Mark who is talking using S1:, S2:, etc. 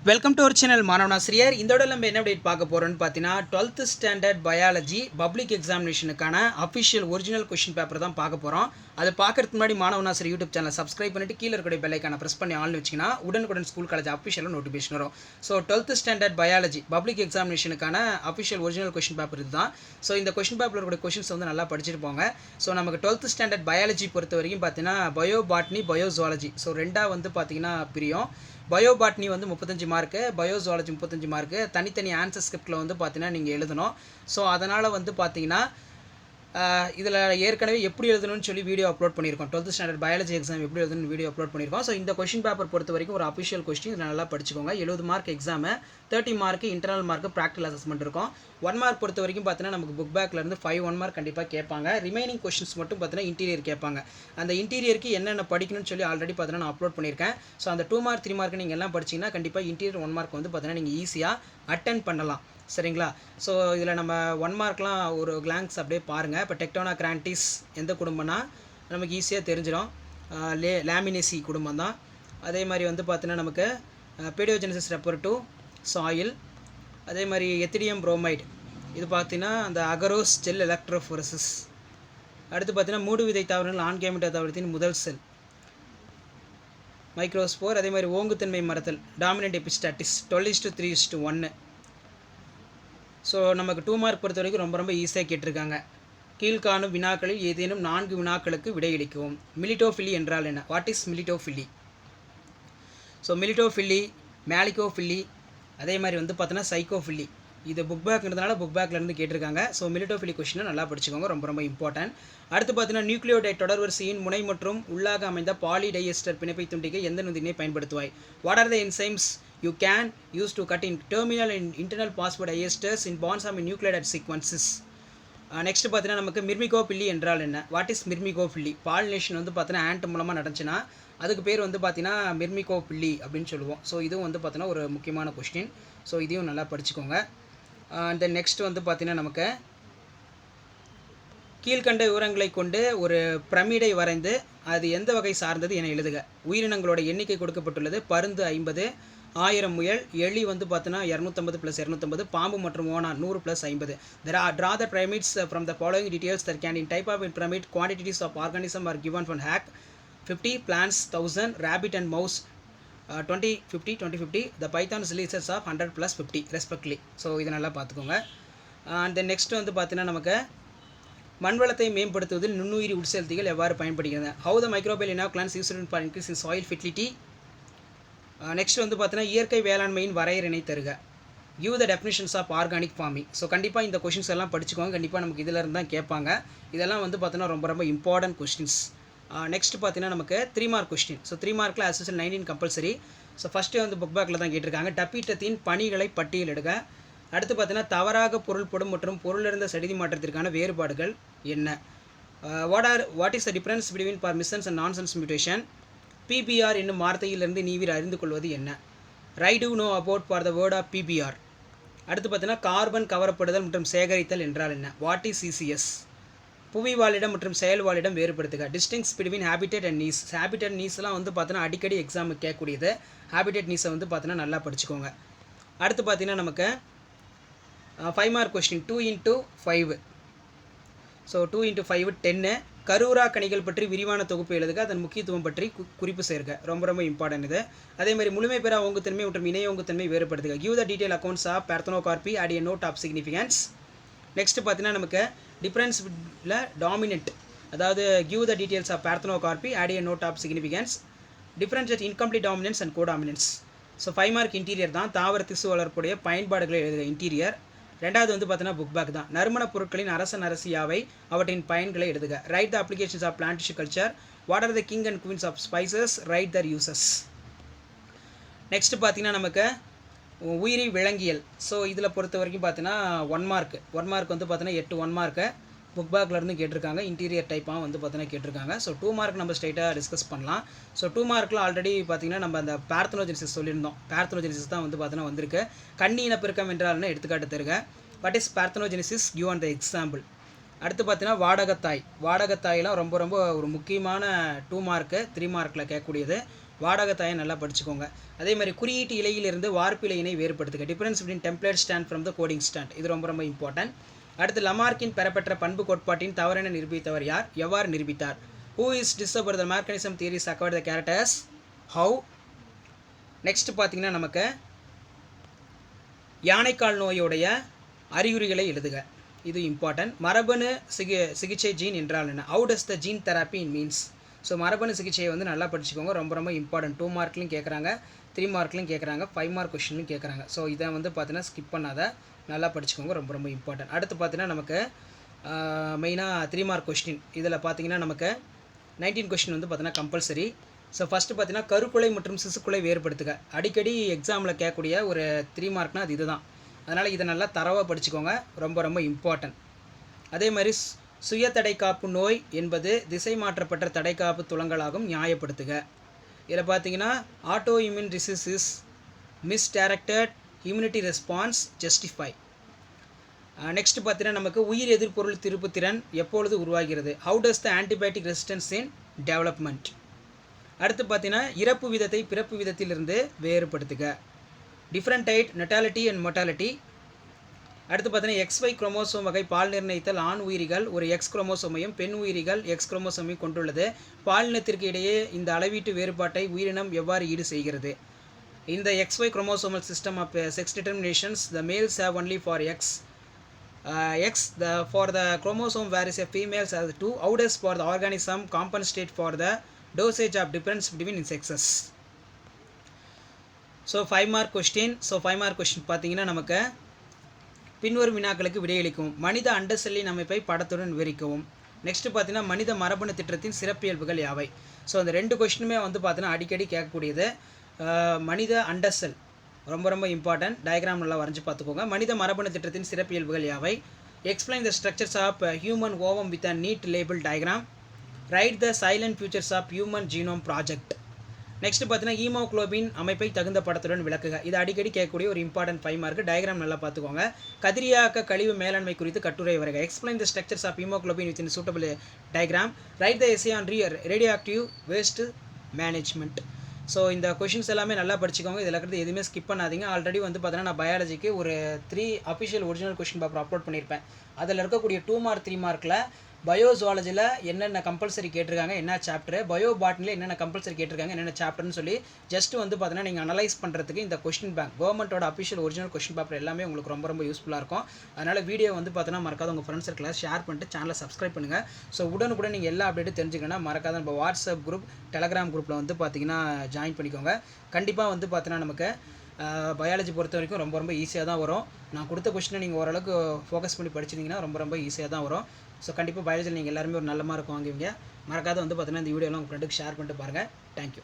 S1: Welcome to our channel மாணவனாசிரியர். இந்த விட நம்ம என்ன அப்டேட் பார்க்க போகிறோம்னு பார்த்தீங்கன்னா 12th ஸ்டாண்டர்ட் பயாலஜி பப்ளிக் எக்ஸாமினேஷனுக்கான அஃபிஷியல் ஒரிஜினல் கொஷின் பேப்பர் தான் பார்க்க போகிறோம். அதை பார்க்கறதுக்கு முன்னாடி மாணவனாசிரியர் யூடியூப் சேனல் சப்ஸ்கிரைப் பண்ணிட்டு கீழே இருக்கிற பெல் ஐக்கானை ப்ரெஸ் பண்ணி ஆல்னு வச்சிங்கன்னா உடனுக்குடன் ஸ்கூல் காலேஜ் அஃபிஷியலாக நோட்டிஃபிகேஷன் வரும். So 12th standard biology public எக்ஸாமினேஷனுக்கான அஃபிஷியல் ஒரிஜினல் கொஷின் பேப்பர் இதுதான். ஸோ இந்த கொஷின் பேப்பரில் இருக்கிற கொஷின்ஸ் வந்து நல்லா படிச்சுட்டு போங்க. ஸோ நமக்கு 12th ஸ்டாண்டர்ட் பயாலஜி பொறுத்த வரைக்கும் பார்த்தீங்கன்னா bio botany bio zoology so ரெண்டாக வந்து பார்த்தீங்கன்னா பிரியும். பயோ பாட்னி வந்து 35 மார்க்கு, பயோ ஜுவாலஜி 35 மார்க்கு. தனித்தனி ஆன்சர் ஸ்கிரிப்டில் வந்து பார்த்தீங்கன்னா நீங்கள் எழுதணும். ஸோ அதனால் வந்து பார்த்தீங்கன்னா இதில் ஏற்கனவே எப்படி எழுதணும்னு சொல்லி வீடியோ அப்லோட் பண்ணியிருக்கோம். 12th ஸ்டாண்டர்ட் பயாலஜி எக்ஸாம் எப்படி எழுதணும்னு வீடியோ அப்லோட் பண்ணியிருக்கோம். ஸோ இந்த கொஷின் பேப்பர் பொறுத்த வரைக்கும் ஒரு அஃபிஷியல் கொஸ்டின் நல்லா படிச்சுக்கோங்க. 70 mark exam, 30 mark internal mark practical assessment இருக்கும். 1 மார்க் பொறுத்த வரைக்கும் பார்த்தீங்கன்னா நமக்கு புக் பேக்லேருந்து 5 1 மார்க் கண்டிப்பாக கேட்பாங்க. ரிமைனிங் கொஷின்ஸ் மட்டும் பார்த்தீங்கன்னா இன்டீரியர் கேட்பாங்க. அந்த இன்டீரியருக்கு என்னென்ன படிக்கணும்னு சொல்லி ஆல்ரெடி பார்த்தீங்கன்னா நான் அப்லோட் பண்ணியிருக்கேன். ஸோ அந்த 2 மார்க் 3 மார்க் நீங்கள் எல்லாம் படிச்சிங்கன்னா கண்டிப்பாக இன்டீரியர் 1 மார்க் வந்து பார்த்தீங்கன்னா நீங்கள் ஈஸியாக அட்டென்ட் பண்ணலாம். சரிங்களா? ஸோ இதில் நம்ம 1 மார்க்லாம் ஒரு கிளான்ஸ் அப்படியே பாருங்கள். இப்போ டெக்டோனா கிராண்டிஸ் எந்த குடும்பம்னா நமக்கு ஈஸியாக தெரிஞ்சிடும். லேமினேசி குடும்பம் தான். அதே மாதிரி வந்து பார்த்தீங்கன்னா நமக்கு பீடியோஜெனிசிஸ் ரெஃபர் டு சாயில். அதே மாதிரி எத்திடியம் புரோமைடு இது பார்த்தீங்கன்னா அந்த அகரோஸ் ஜெல் எலக்ட்ரோஃபோரசிஸ். அடுத்து பார்த்தீங்கன்னா மூடு விதை தாவரங்கள் ஆண்கேமிட்டா தாவரத்தின் முதல் செல் மைக்ரோஸ்போர். அதே மாதிரி ஓங்குத்தன்மை மரத்தல் டாமினன்ட் எபிஸ்டாட்டிஸ் 12:3:1. ஸோ நமக்கு 2 மார்க் பொறுத்த வரைக்கும் ரொம்ப ஈஸியாக கேட்டிருக்காங்க. கீழ்காணும் வினாக்களில் ஏதேனும் 4 வினாக்களுக்கு விடையளிக்கவும். மிலிட்டோஃபிலி என்றால் என்ன? What is melittophily? So melittophily, malacophily, அதே மாதிரி வந்து பார்த்தோன்னா சைக்கோஃபிலி. இது புக் பேக்ன்றதுனால புக் பேக்லேருந்து கேட்டிருக்காங்க. ஸோ மிலிட்டோஃபிலி கொஸ்டினை நல்லா படிச்சுக்கோங்க, ரொம்ப இம்பார்ட்டன்ட். அடுத்து பார்த்தீங்கன்னா நியூக்ளியோடைட் தொடர்வரிசையின் முனை மற்றும் உள்ளாக அமைந்த பாலிடைஎஸ்டர் பிணைப்பை துண்டிக்க எந்த நொதியினை பயன்படுத்துவாய்? What are the enzymes you can use to cut in terminal and internal phosphodiesters in bonds of nucleotide sequences? Next பார்த்தீங்கன்னா நமக்கு மிர்மிகோபில்லி என்றால் என்ன? What is மிர்மிகோபில்லி? பாலினேஷன் வந்து பார்த்தீங்கன்னா ஆண்ட் மூலமாக நடந்துச்சுன்னா அதுக்கு பேர் வந்து பார்த்தீங்கன்னா மிர்மிகோபில்லி அப்படின்னு சொல்லுவோம். ஸோ இதுவும் வந்து பார்த்தீங்கன்னா ஒரு முக்கியமான கொஸ்டின். ஸோ இதையும் நல்லா படிச்சுக்கோங்க. தென் நெக்ஸ்ட் வந்து பார்த்தீங்கன்னா நமக்கு கீழ்கண்ட விவரங்களை கொண்டு ஒரு பிரமிடை வரைந்து அது எந்த வகை சார்ந்தது என எழுதுக. உயிரினங்களோட எண்ணிக்கை கொடுக்கப்பட்டுள்ளது. பருந்து 50, 1000 முயல், எலி வந்து பார்த்தீங்கன்னா 250 + 250, பாம்பு மற்றும் ஓனான் 100 + 50. Draw the pyramids from the following details that can in type of pyramid quantities of organism are given from hack 50, plants 1000, rabbit and mouse 20 50 20 50, the python lizards of 100 + 50 respectively. So இதை நல்லா பார்த்துக்கோங்க. அண்ட் தென் நெக்ஸ்ட் வந்து பார்த்தீங்கன்னா நமக்கு மண்வளத்தை மேம்படுத்துவதில் நுண்ணுயிரி உட்செலுத்திகள் எவ்வாறு பயன்படுகிறது? How the microbial inoculants used for increasing soil fertility. Next வந்து பார்த்தீங்கன்னா இயற்கை வேளாண்மையின் வரையறையினை தருக. Give the definitions of organic farming. So கண்டிப்பாக இந்த கொஷின்ஸ் எல்லாம் படிச்சுக்கோங்க. கண்டிப்பாக நமக்கு இதில் இருந்து தான் கேட்பாங்க. இதெல்லாம் வந்து பார்த்தீங்கன்னா ரொம்ப இம்பார்ட்டன்ட் கொஸ்டின்ஸ். நெக்ஸ்ட் பார்த்தீங்கன்னா நமக்கு 3 மார்க் கொஸ்டின். ஸோ 3 மார்க்கில் as usual 19 compulsory. So first வந்து புக் பேக்கில் தான் கேட்டிருக்காங்க. டப்பீட்டத்தின் பணிகளை பட்டியலிடுக. அடுத்து பார்த்தீங்கன்னா தவறாக பொருள்படும் மற்றும் பொருளிருந்த சடிதி மாற்றத்திற்கான வேறுபாடுகள் என்ன? What is the difference between permissions and nonsense mutation? PBR என்னும் வார்த்தையிலிருந்து நீவிர் அறிந்து கொள்வது என்ன? Write to know about for the word of PBR. அடுத்து பார்த்தீங்கன்னா கார்பன் கவரப்படுதல் மற்றும் சேகரித்தல் என்றால் என்ன? What is CCS? புவி வாழிடம் மற்றும் செயல் வாழிடம் வேறுபடுத்துக. Distinguish between habitat and niche. Habitat நீஸ்லாம் வந்து பார்த்தீங்கன்னா அடிக்கடி எக்ஸாமுக்கு கேட்கக்கூடியது. ஹேபிடேட் நீஸை வந்து பார்த்தீங்கன்னா நல்லா படிச்சுக்கோங்க. அடுத்து பார்த்தீங்கன்னா நமக்கு 5 மார்க் கொஸ்டின் 2 × 5. ஸோ 2 × 5 10. கரூரா கனிகள் பற்றி விரிவான தொகுப்பு எழுதுக. அதன் முக்கியத்துவம் பற்றி குறிப்பு சேர்க்க. ரொம்ப இம்பார்ட்டன்ட் இது. அதே மாதிரி முழுமை பெறா ஓங்குத்தன்மை மற்றும் இணை ஓங்குத்தன்மை வேறுபடுத்துக. Give the detail accounts of parthenocarpy at a note of significance. Next பார்த்தீங்கன்னா நமக்கு டிஃபரன்ஸில் டாமினன்ட், அதாவது give the details of parthenocarpy at a note of significance. Difference at incomplete dominance and codominance. So 5 mark interior தான். தாவர திசு வளர்ப்புடைய பயன்பாடுகளை எழுதுக. Interior. ரெண்டாவது வந்து பார்த்தீங்கன்னா புக் பேக் தான். நறுமண பொருட்களின் அரசன் அரசியாவை அவற்றின் பயன்களை எழுதுக. Write the applications of plant tissue culture. What are the king and queens of spices? Write their uses. Next பார்த்தீங்கன்னா நமக்கு உயிரி விலங்கியல். ஸோ இதில் பொறுத்த வரைக்கும் பார்த்தீங்கன்னா 1 மார்க் வந்து பார்த்தீங்கன்னா 8 1 மார்க்கு புக் பேக்லேருந்து கேட்டிருக்காங்க. இன்டீரியர் டைப்பாக வந்து பார்த்தீங்கன்னா கேட்டிருக்காங்க. ஸோ 2 மார்க் நம்ம ஸ்ட்ரைட்டாக டிஸ்கஸ் பண்ணலாம். ஸோ 2 மார்க்கில் ஆல்ரெடி பார்த்தீங்கன்னா நம்ம அந்த பார்த்தனோஜெனிசிஸ் சொல்லியிருந்தோம். பார்த்தனோஜெனிசிஸ் தான் வந்து பார்த்தீங்கன்னா வந்திருக்கு. கண்ணி இனப்பெருக்கம் என்றால் எடுத்துக்காட்டு தருக. What is parthenogenesis? Give on the example. அடுத்து பார்த்தீங்கன்னா வாடகத்தாய். வாடகத்தாயெலாம் ரொம்ப ஒரு முக்கியமான 2 மார்க்கு 3 மார்க்கில் கேட்கக்கூடியது. வாடகத்தாயை நல்லா படிச்சுக்கோங்க. அதே மாதிரி குறியீட்டு இலையிலிருந்து வார்ப்பு இலையினை வேறுபடுத்துக. Difference between template stand from the coding stand. இது ரொம்ப ரொம்ப இம்பார்ட்டன்ட். அடுத்து லமார்க்கின் பெறப்பெற்ற பண்பு கோட்பாட்டின் தவறென நிரூபித்தவர் யார்? எவ்வாறு நிரூபித்தார்? Who is discovered the mechanism theories acquired the characters? How? Next பார்த்தீங்கன்னா நமக்கு யானைக்கால் நோயுடைய அறிகுறிகளை எழுதுக. இது இம்பார்ட்டன்ட். மரபணு சிகிச்சை ஜீன் என்றால் என்ன? How does the gene therapy means? So மரபணு சிகிச்சையை வந்து நல்லா படிச்சுக்கோங்க. ரொம்ப ரொம்ப இம்பார்ட்டன்ட். 2 மார்க்லையும் கேட்குறாங்க, 3 மார்க்லையும் கேட்குறாங்க, 5 மார்க் கொஷின்லையும் கேட்குறாங்க. ஸோ இதை வந்து பார்த்தீங்கன்னா ஸ்கிப் பண்ணாத, நல்லா படிச்சுக்கோங்க. ரொம்ப ரொம்ப இம்பார்ட்டன்ட். அடுத்து பார்த்தீங்கன்னா நமக்கு மெயினாக 3 மார்க் கொஸ்டின். இதில் பார்த்தீங்கன்னா நமக்கு 19 கொஸ்டின் வந்து பார்த்தீங்கன்னா கம்பல்சரி. ஸோ ஃபஸ்ட்டு பார்த்தீங்கன்னா கருக்குலை மற்றும் சிசுக்குலை வேறுபடுத்துக. அடிக்கடி எக்ஸாமில் கேட்கக்கூடிய ஒரு 3 மார்க்னால் அது இதுதான். அதனால் இதை நல்லா தரவாக படிச்சுக்கோங்க. ரொம்ப ரொம்ப இம்பார்ட்டன்ட். அதே மாதிரி சுய தடைக்காப்பு நோய் என்பது திசை மாற்றப்பட்ட தடைக்காப்பு துலங்களாகும், நியாயப்படுத்துக. இதில் பார்த்தீங்கன்னா auto immune disease is misdirected immunity response justify. Next பார்த்தீங்கன்னா நமக்கு உயிர் எதிர்பொருள் திருப்புத்திறன் எப்பொழுது உருவாகிறது? How does the antibiotic resistance in development. அடுத்து பார்த்தீங்கன்னா இறப்பு விதத்தை பிறப்பு விதத்திலிருந்து வேறுபடுத்துக. Differentiate natality and mortality. அடுத்து பார்த்தீங்கன்னா XY குரோமோசோம் வகை பால் நிர்ணயித்தல். ஆண் உயிரிகள் ஒரு X குரோமோசோமையும் பெண் உயிரிகள் X குரோமோசோமையும் கொண்டுள்ளது. பாலினத்திற்கு இடையே இந்த அளவீட்டு வேறுபாட்டை உயிரினம் எவ்வாறு ஈடு செய்கிறது? இந்த XY chromosomal system of sex determinations the males have only for X. For the chromosome where is a female has 2. How does for the organism compensate for the dosage of difference between sexes? So 5 mark question. So 5 mark question பார்த்தீங்கன்னா நமக்கு பின்வரும் வினாக்களுக்கு விடையளிக்கவும். மனித அண்ட செல்லின் அமைப்பை படத்துடன் விவரிக்கவும். Next பார்த்தீங்கன்னா மனித மரபணு திட்டத்தின் சிறப்பியல்புகள் யாவை? ஸோ அந்த 2 கொஸ்டினுமே வந்து பார்த்தீங்கன்னா அடிக்கடி கேட்கக்கூடியது. மனித அண்ட செல் ரொம்ப ரொம்ப இம்பார்ட்டன்ட். டயக்ராம் நல்லா வரைஞ்சி பார்த்துக்கோங்க. மனித மரபணு திட்டத்தின் சிறப்பியல்புகள் யாவை? Explain the structures of human ovum with a neat label diagram. Write the salient features of human genome project. Next பார்த்தீங்கன்னா ஹீமோக்ளோபின் அமைப்பை தகுந்த படத்துடன் விளக்குக. இது அடிக்கடி கேட்கக்கூடிய ஒரு இம்பார்ட்டன்ட் 5 மார்க். டயக்ராம் நல்லா பார்த்துக்கோங்க. கதிரியாக்க கழிவு மேலாண்மை குறித்து கட்டுரை வரைக. Explain the structures of haemoglobin with in suitable diagram. Write the essay on radioactive waste management. So இந்த கொஷின்ஸ் எல்லாமே நல்லா படிச்சுக்கோங்க. இதில் இருக்கிறது எதுவுமே ஸ்கிப் பண்ணாதீங்க. ஆல்ரெடி வந்து பார்த்தீங்கன்னா நான் பயாலஜிக்கு ஒரு 3 official original question paper upload பண்ணியிருப்பேன். அதில் இருக்கக்கூடிய 2 மார்க் 3 மார்க்கில் பயோசுவாலஜியில் என்னென்ன கம்பல்சரி கேட்டிருக்காங்க, என்ன சாப்டர், பயோ பாட்னியில் என்னென்ன கம்பல்சரி கேட்டிருக்காங்க, என்னென்ன சாப்டர்னு சொல்லி ஜஸ்ட் வந்து பார்த்தீங்கன்னா நீங்கள் அனலைஸ் பண்ணுறதுக்கு இந்த கொஸ்டின் பேங்க் கவர்மெண்ட்டோட அஃபிஷியல் ஒரிஜினல் கொஸ்டின் பேப்பர் எல்லாமே உங்களுக்கு ரொம்ப ரொம்ப யூஸ்ஃபுல்லாக இருக்கும். அதனால் வீடியோ வந்து பார்த்தீங்கன்னா மறக்காத உங்கள் ஃப்ரெண்ட்ஸ் சர்க்கிளில் ஷேர் பண்ணிட்டு சேனலை சப்ஸ்கிரைப் பண்ணுங்கள். ஸோ உடனுக்குடன் நீங்கள் எல்லா அப்டேட்டும் தெரிஞ்சுக்கணும்னா மறக்காத நம்ம வாட்ஸ்அப் குரூப், டெலகிராம் குரூப்பில் வந்து பார்த்தீங்கன்னா ஜாயின் பண்ணிக்கோங்க. கண்டிப்பாக வந்து பார்த்தீங்கன்னா நமக்கு பயாலஜி பொறுத்த வரைக்கும் ரொம்ப ரொம்ப ஈஸியாக தான் வரும். நான் கொடுத்த கொஸ்டினை நீங்கள் ஓரளவுக்கு ஃபோக்கஸ் பண்ணி படிச்சிட்டிங்கன்னா ரொம்ப ரொம்ப ஈஸியாக தான் வரும். ஸோ கண்டிப்பாக பயாலஜியில் நீங்கள் எல்லாருமே ஒரு நல்ல மார்க் வாங்குவீங்க. மறக்காத வந்து பார்த்தீங்கன்னா இந்த வீடியோலாம் உங்கள் ஃப்ரெண்டுக்கு ஷேர் பண்ணிட்டு பாருங்கள். தேங்க்யூ.